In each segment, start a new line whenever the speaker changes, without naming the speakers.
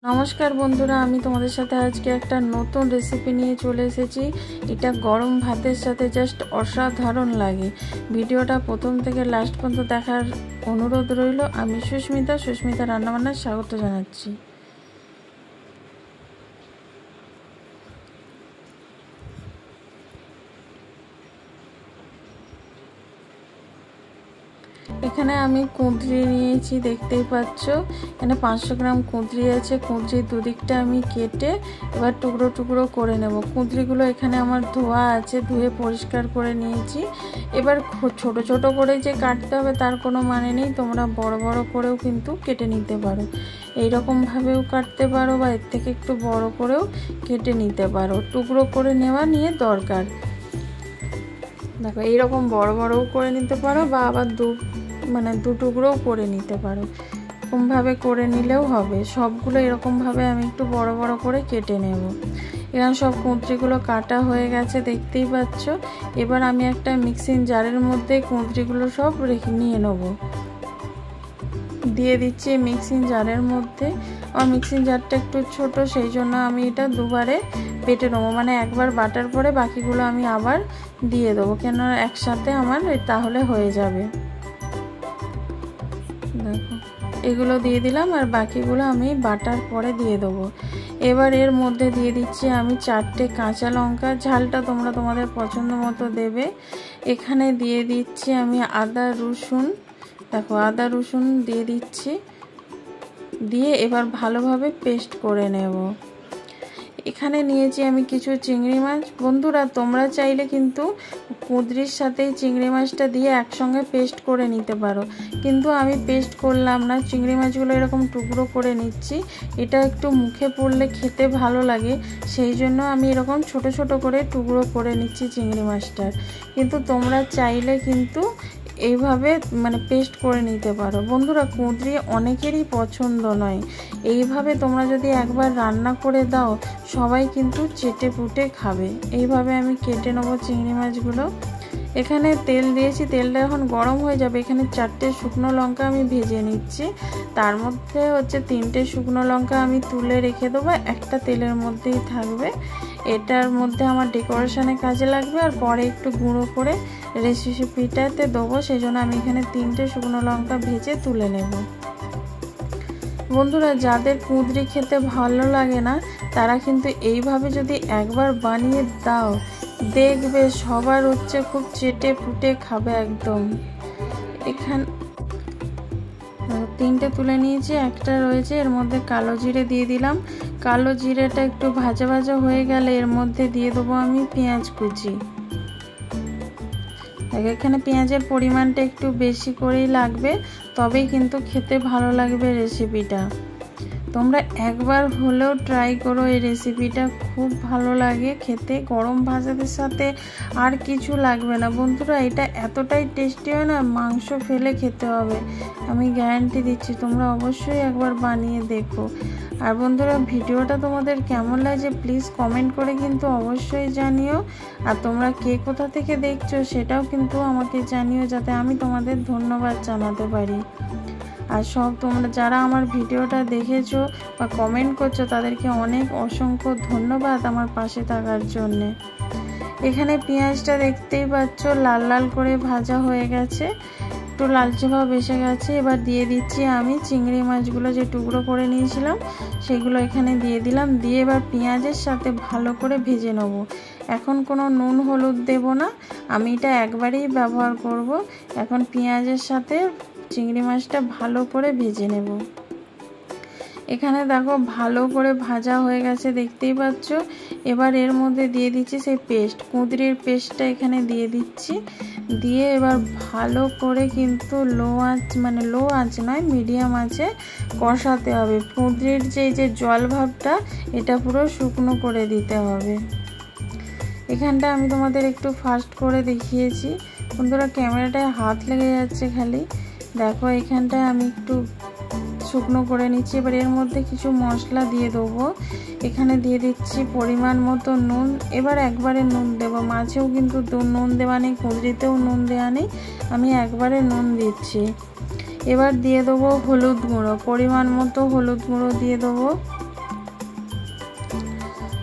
নমস্কার বন্ধুরা, আমি তোমাদের সাথে আজকে একটা নতুন রেসিপি নিয়ে চলে এসেছি। এটা গরম ভাতের সাথে জাস্ট অসাধারণ লাগে। ভিডিওটা প্রথম থেকে লাস্ট পর্যন্ত দেখার অনুরোধ রইল। আমি সুস্মিতা রান্নাবান্নার স্বাগত জানাচ্ছি। এখানে আমি কুঁদরি নিয়েছি, দেখতেই পাচ্ছ। এখানে 500 গ্রাম কুঁদরি আছে। কুঁদরির দুদিকটা আমি কেটে এবার টুকরো টুকরো করে নেব। কুঁদরিগুলো এখানে আমার ধোয়া আছে, ধুয়ে পরিষ্কার করে নিয়েছি। এবার ছোট ছোট করে যে কাটতে হবে তার কোনো মানে নেই, তোমরা বড় বড় করেও কিন্তু কেটে নিতে পারো। এইরকমভাবেও কাটতে পারো বা এর থেকে একটু বড় করেও কেটে নিতে পারো। টুকরো করে নেওয়া নিয়ে দরকার। দেখো, এইরকম বড় বড়ও করে নিতে পারো বা আবার দু টুকরোও করে নিতে পারো। এরকমভাবে করে নিলেও হবে। সবগুলো এরকমভাবে আমি একটু বড় বড় করে কেটে নেব। এখানে সব কুঁদরিগুলো কাটা হয়ে গেছে, দেখতেই পাচ্ছ। এবার আমি একটা মিক্সিং জারের মধ্যে কুঁদরিগুলো সব নিয়ে নেব। দিয়ে দিচ্ছি মিক্সিং জারের মধ্যে। আর মিক্সিং জারটা একটু ছোট, সেই জন্য আমি এটা দুবারে বেটে নেবো। মানে একবার বাটার পরে বাকিগুলো আমি আবার দিয়ে দেবো, কেন একসাথে আমার তাহলে হয়ে যাবে। দেখো, এগুলো দিয়ে দিলাম আর বাকিগুলো আমি বাটার পরে দিয়ে দেবো। এবার এর মধ্যে দিয়ে দিচ্ছি আমি 4টে কাঁচা লঙ্কা। ঝালটা তোমরা তোমাদের পছন্দ মতো দেবে। এখানে দিয়ে দিচ্ছি আমি আদা রসুন। দেখো, আদা রসুন দিয়ে দিচ্ছি, দিয়ে এবার ভালোভাবে পেস্ট করে নেব। এখানে নিয়েছি আমি কিছু চিংড়ি মাছ। বন্ধুরা, তোমরা চাইলে কিন্তু কুঁদরির সাথেই চিংড়ি মাছটা দিয়ে একসঙ্গে পেস্ট করে নিতে পারো, কিন্তু আমি পেস্ট করলাম না। চিংড়ি মাছগুলো এরকম টুকরো করে নিচ্ছি। এটা একটু মুখে পড়লে খেতে ভালো লাগে, সেই জন্য আমি এরকম ছোট ছোট করে টুকরো করে নিচ্ছি চিংড়ি মাছটার। কিন্তু তোমরা চাইলে কিন্তু এইভাবে পেস্ট করে নিতে পারো। বন্ধুরা, কুঁদরি অনেকেরই পছন্দ নয়। এইভাবে তোমরা যদি একবার রান্না করে দাও, সবাই কিন্তু চেটে পুটে খাবে। এইভাবে আমি কেটে নেবো চিংড়ি মাছগুলো। এখানে তেল দিয়েছি, তেলটা এখন গরম হয়ে যাবে। এখানে 4টে শুকনো লঙ্কা আমি ভেজে নিচ্ছি। তার মধ্যে 3টে শুকনো লঙ্কা আমি তুলে রেখে দেবো, একটা তেলের মধ্যেই থাকবে। এটার মধ্যে আমার ডেকোরেশনে কাজে লাগবে, আর পরে একটু গুঁড়ো করে রেসিপিটাতে দেবো। সেই জন্য আমি এখানে 3টে শুকনো লঙ্কা ভেজে তুলে নেব। বন্ধুরা, যাদের কুঁদরি খেতে ভালো লাগে না, তারা কিন্তু এইভাবে যদি একবার বানিয়ে দাও, দেখবে সবার খুব চেটে পুটে খাবে একদম। এখানে 3টে তুলে নিয়েছি, একটা রয়েছে। এর মধ্যে কালো জিরে দিয়ে দিলাম। কালো জিরেটা একটু ভাজা ভাজা হয়ে গেলে এর মধ্যে দিয়ে দেবো আমি পেঁয়াজ কুচি। এখানে পেঁয়াজের পরিমাণটা একটু বেশি করেই লাগবে, তবেই কিন্তু খেতে ভালো লাগবে রেসিপিটা। তোমরা একবার হলেও ট্রাই করো এই রেসিপিটা, খুব ভালো লাগে খেতে। গরম ভাতের সাথে আর কিছু লাগবে না। বন্ধুরা, এটা এতটাই টেস্টি হয় না, মাংস ফেলে খেতে হবে, আমি গ্যারান্টি দিচ্ছি। তোমরা অবশ্যই একবার বানিয়ে দেখো। আর বন্ধুরা, ভিডিওটা তোমাদের কেমন লাগে প্লিজ কমেন্ট করে কিন্তু অবশ্যই জানিও। আর তোমরা কে কোথা থেকে দেখছো সেটাও কিন্তু আমাকে জানিও, যাতে আমি তোমাদের ধন্যবাদ জানাতে পারি। আর তোমরা যারা আমার ভিডিওটা দেখেছো বা কমেন্ট করছো, তাদেরকে অনেক অসংখ্য ধন্যবাদ আমার পাশে থাকার জন্যে। এখানে পেঁয়াজটা দেখতেই পাচ্ছ লাল লাল করে ভাজা হয়ে গেছে, একটু লালচে ভাব এসে গেছে। এবার দিয়ে দিচ্ছি আমি চিংড়ি মাছগুলো যে টুকরো করে নিয়েছিলাম, সেগুলো এখানে দিয়ে দিলাম। দিয়ে এবার পেঁয়াজের সাথে ভালো করে ভেজে নেব। এখন কোনো নুন হলুদ দেব না, আমি এটা একবারেই ব্যবহার করব। এখন পেঁয়াজের সাথে চিংড়ি মাছটা ভালো করে ভেজে নেব। এখানে দেখো ভালো করে ভাজা হয়ে গেছে, দেখতেই পাচ্ছ। এবার এর মধ্যে দিয়ে দিচ্ছি সেই পেস্ট, কুঁদরির পেস্টটা এখানে দিয়ে দিচ্ছি। দিয়ে এবার ভালো করে কিন্তু লো আঁচ নয়, মিডিয়াম আঁচে কষাতে হবে। কুঁদরির যে জল ভাবটা, এটা পুরো শুকনো করে দিতে হবে। এখানটা আমি তোমাদের একটু ফাস্ট করে দেখিয়েছি। বন্ধুরা, ক্যামেরাটায় হাত লেগে যাচ্ছে খালি। দেখো, এখানটায় আমি একটু শুকনো করে নিচ্ছি। এবার এর মধ্যে কিছু মশলা দিয়ে দেবো। এখানে দিয়ে দিচ্ছি পরিমাণ মতো নুন। এবার একবারে নুন দেবো, মাছেও কিন্তু নুন দেওয়া নেই, কুঁদরিতেও নুন দেওয়া নেই, আমি একবারে নুন দিচ্ছি। এবার দিয়ে দেবো হলুদ গুঁড়ো, পরিমাণ মতো হলুদ গুঁড়ো দিয়ে দেবো।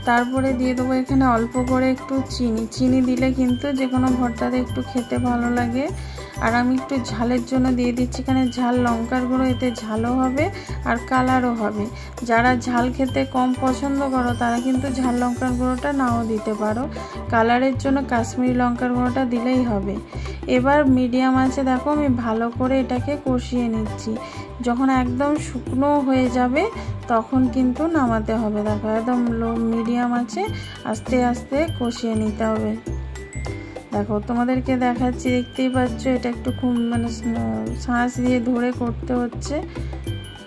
তারপরে দিয়ে দেবো এখানে অল্প করে একটু চিনি দিলে কিন্তু যে কোনো ভর্তাতে একটু খেতে ভালো লাগে। আর আমি একটু ঝালের জন্য দিয়ে দিচ্ছি এখানে ঝাল লঙ্কার গুঁড়ো, এতে ঝালও হবে আর কালারও হবে। যারা ঝাল খেতে কম পছন্দ করো তারা কিন্তু ঝাল লঙ্কার গুঁড়োটা নাও দিতে পারো, কালারের জন্য কাশ্মীরি লঙ্কার গুঁড়োটা দিলেই হবে। এবার মিডিয়াম আছে দেখো আমি ভালো করে এটাকে কষিয়ে নিচ্ছি। যখন একদম শুকনো হয়ে যাবে তখন কিন্তু নামাতে হবে। দেখো একদম মিডিয়াম আছে আস্তে আস্তে কষিয়ে নিতে হবে। দেখো তোমাদেরকে দেখাচ্ছি, দেখতেই পাচ্ছ এটা একটু খুব মানে শাঁস দিয়ে ধরে করতে হচ্ছে।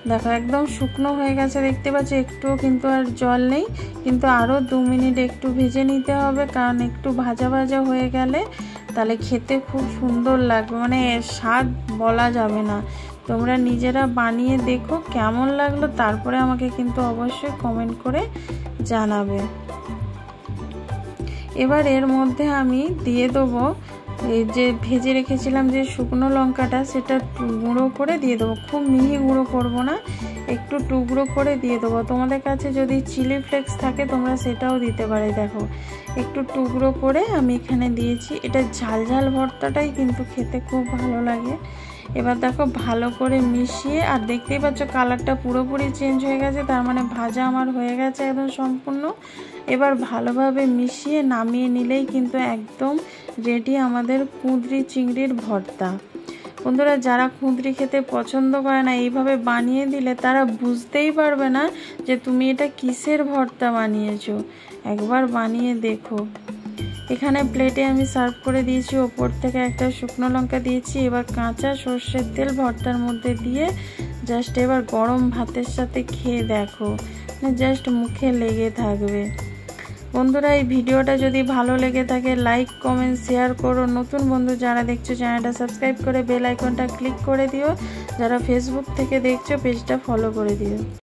দেখো একদম শুকনো হয়ে গেছে দেখতে পাচ্ছ, একটুও কিন্তু আর জল নেই। কিন্তু আরও 2 মিনিট একটু ভেজে নিতে হবে, কারণ একটু ভাজা ভাজা হয়ে গেলে তাহলে খেতে খুব সুন্দর লাগবে, মানে স্বাদ বলা যাবে না। তোমরা নিজেরা বানিয়ে দেখো কেমন লাগলো, তারপরে আমাকে কিন্তু অবশ্যই কমেন্ট করে জানাবে। এবার এর মধ্যে আমি দিয়ে দেবো এই যে ভেজে রেখেছিলাম যে শুকনো লঙ্কাটা, সেটা গুঁড়ো করে দিয়ে দেবো। খুব মিহি গুঁড়ো করব না, একটু টুকরো করে দিয়ে দেবো। তোমাদের কাছে যদি চিলি ফ্লেক্স থাকে তোমরা সেটাও দিতে পারে। দেখো একটু টুকরো করে আমি এখানে দিয়েছি। এটা ঝাল ঝাল ভর্তাটাই কিন্তু খেতে খুব ভালো লাগে। এবার দেখো ভালো করে মিশিয়ে, আর দেখতেই পাচ্ছ কালারটা পুরোপুরি চেঞ্জ হয়ে গেছে, তার মানে ভাজা আমার হয়ে গেছে একদম সম্পূর্ণ। এবার ভালোভাবে মিশিয়ে নামিয়ে নিলেই কিন্তু একদম রেডি আমাদের কুঁদরি চিংড়ির ভর্তা। বন্ধুরা যারা কুঁদরি খেতে পছন্দ করে না, এইভাবে বানিয়ে দিলে তারা বুঝতেই পারবে না যে তুমি এটা কিসের ভর্তা বানিয়েছো। একবার বানিয়ে দেখো। এখানে প্লেটে আমি সার্ভ করে দিয়েছি, ওপর থেকে একটা শুকনো লঙ্কা দিয়েছি। এবার কাঁচা সর্ষের তেল ভর্তার মধ্যে দিয়ে জাস্ট এবার গরম ভাতের সাথে খেয়ে দেখো, জাস্ট মুখে লেগে থাকবে। বন্ধুরা এই ভিডিওটা যদি ভালো লেগে থাকে লাইক কমেন্ট শেয়ার করো। নতুন বন্ধু যারা দেখছো চ্যানেলটা সাবস্ক্রাইব করে বেল আইকনটা ক্লিক করে দিও। যারা ফেসবুক থেকে দেখছো পেজটা ফলো করে দিও।